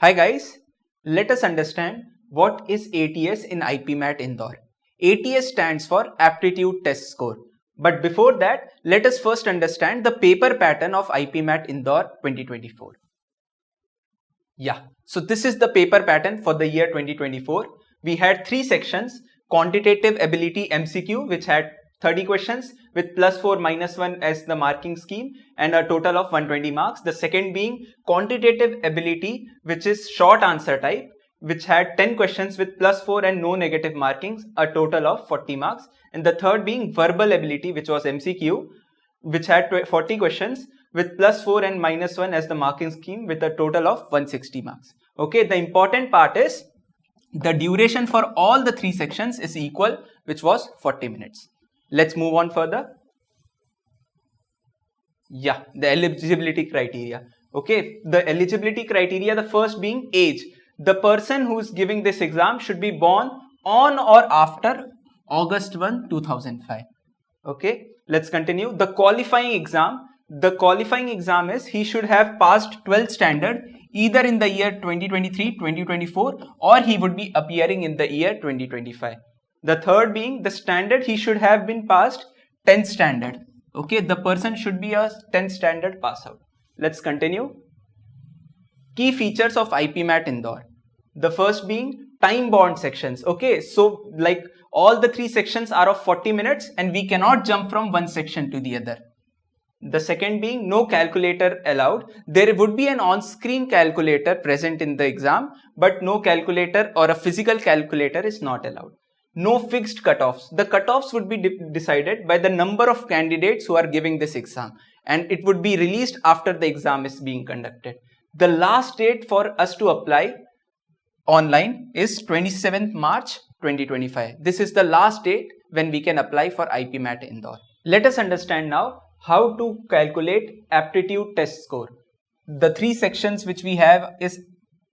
Hi guys, let us understand what is ATS in IPMAT Indore. ATS stands for Aptitude Test Score. But before that, let us first understand the paper pattern of IPMAT Indore 2024. So this is the paper pattern for the year 2024. We had three sections: quantitative ability MCQ, which had 30 questions with +4 -1 as the marking scheme and a total of 120 marks. The second being quantitative ability, which is short answer type, which had 10 questions with +4 and no negative markings, a total of 40 marks. And the third being verbal ability, which was MCQ, which had 40 questions with +4 and -1 as the marking scheme with a total of 160 marks. Okay, the important part is the duration for all the three sections is equal, which was 40 minutes. Let's move on further. The eligibility criteria. Okay, the eligibility criteria, the first being age. The person who is giving this exam should be born on or after August 1, 2005. Okay, let's continue. The qualifying exam. The qualifying exam is he should have passed 12th standard either in the year 2023, 2024 or he would be appearing in the year 2025. The third being the standard, he should have been passed 10th standard. Okay, the person should be a 10th standard pass out. Let's continue. Key features of IPMAT Indore. The first being time bound sections. Okay, so like all the three sections are of 40 minutes and we cannot jump from one section to the other. The second being no calculator allowed. There would be an on-screen calculator present in the exam, but no calculator or a physical calculator is not allowed. No fixed cutoffs. The cutoffs would be decided by the number of candidates who are giving this exam, and it would be released after the exam is being conducted. The last date for us to apply online is 27th March 2025. This is the last date when we can apply for IPMAT Indore. Let us understand now how to calculate aptitude test score. The three sections which we have is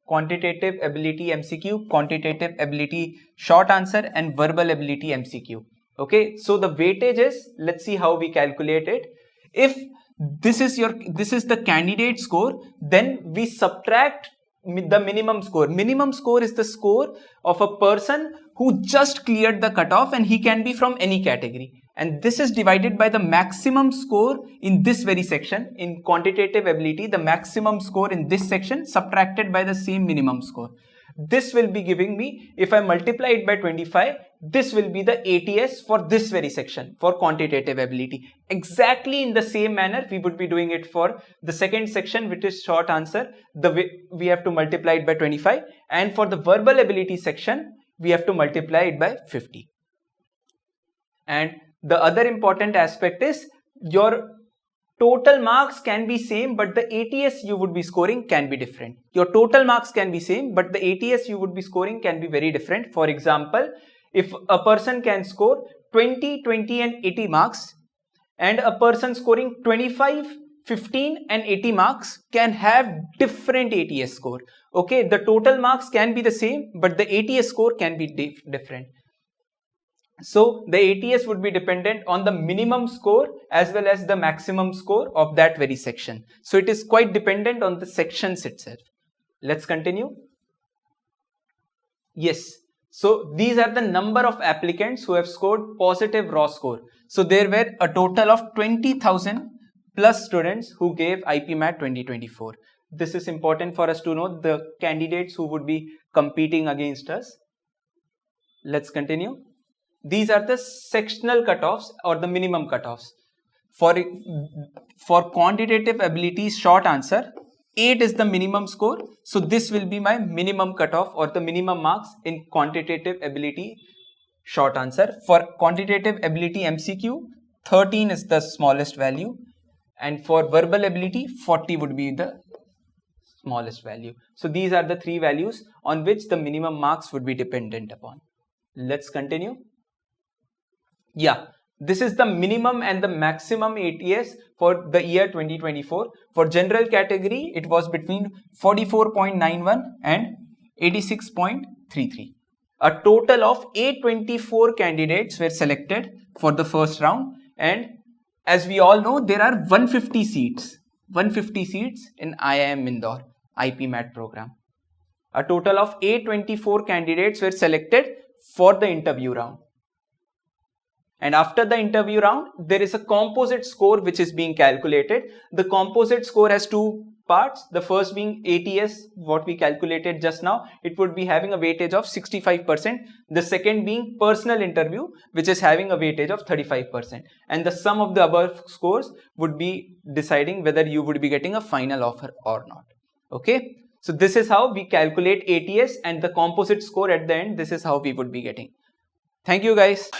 quantitative ability MCQ, quantitative ability short answer and verbal ability MCQ. Okay, so the weightage is, let's see how we calculate it. If this is the candidate score, then we subtract the minimum score. Minimum score is the score of a person who just cleared the cutoff and he can be from any category. And this is divided by the maximum score in this very section. In quantitative ability, the maximum score in this section subtracted by the same minimum score. This will be giving me, if I multiply it by 25, this will be the ATS for this very section for quantitative ability. Exactly in the same manner, we would be doing it for the second section, which is short answer. We have to multiply it by 25. And for the verbal ability section, we have to multiply it by 50. And the other important aspect is your total marks can be same, but the ATS you would be scoring can be different. Your total marks can be same, but the ATS you would be scoring can be very different. For example, if a person can score 20, 20 and 80 marks and a person scoring 25, 15 and 80 marks can have different ATS score. Okay, the total marks can be the same, but the ATS score can be different. So the ATS would be dependent on the minimum score as well as the maximum score of that very section. So it is quite dependent on the sections itself. Let's continue. Yes. So these are the number of applicants who have scored positive raw score. So there were a total of 20,000 plus students who gave IPMAT 2024. This is important for us to know the candidates who would be competing against us. Let's continue. These are the sectional cutoffs or the minimum cutoffs. For quantitative ability short answer, 8 is the minimum score. So this will be my minimum cutoff or the minimum marks in quantitative ability short answer. For quantitative ability MCQ, 13 is the smallest value. And for verbal ability, 40 would be the smallest value. So these are the three values on which the minimum marks would be dependent upon. Let's continue. This is the minimum and the maximum ATS for the year 2024. For general category, it was between 44.91 and 86.33. A total of 824 candidates were selected for the first round, and as we all know, there are 150 seats in IIM Indore IPMAT program. A total of 824 candidates were selected for the interview round. And after the interview round, there is a composite score which is being calculated. The composite score has two parts. The first being ATS, what we calculated just now, it would be having a weightage of 65%. The second being personal interview, which is having a weightage of 35%. And the sum of the above scores would be deciding whether you would be getting a final offer or not. Okay. So this is how we calculate ATS, and the composite score at the end, this is how we would be getting. Thank you guys.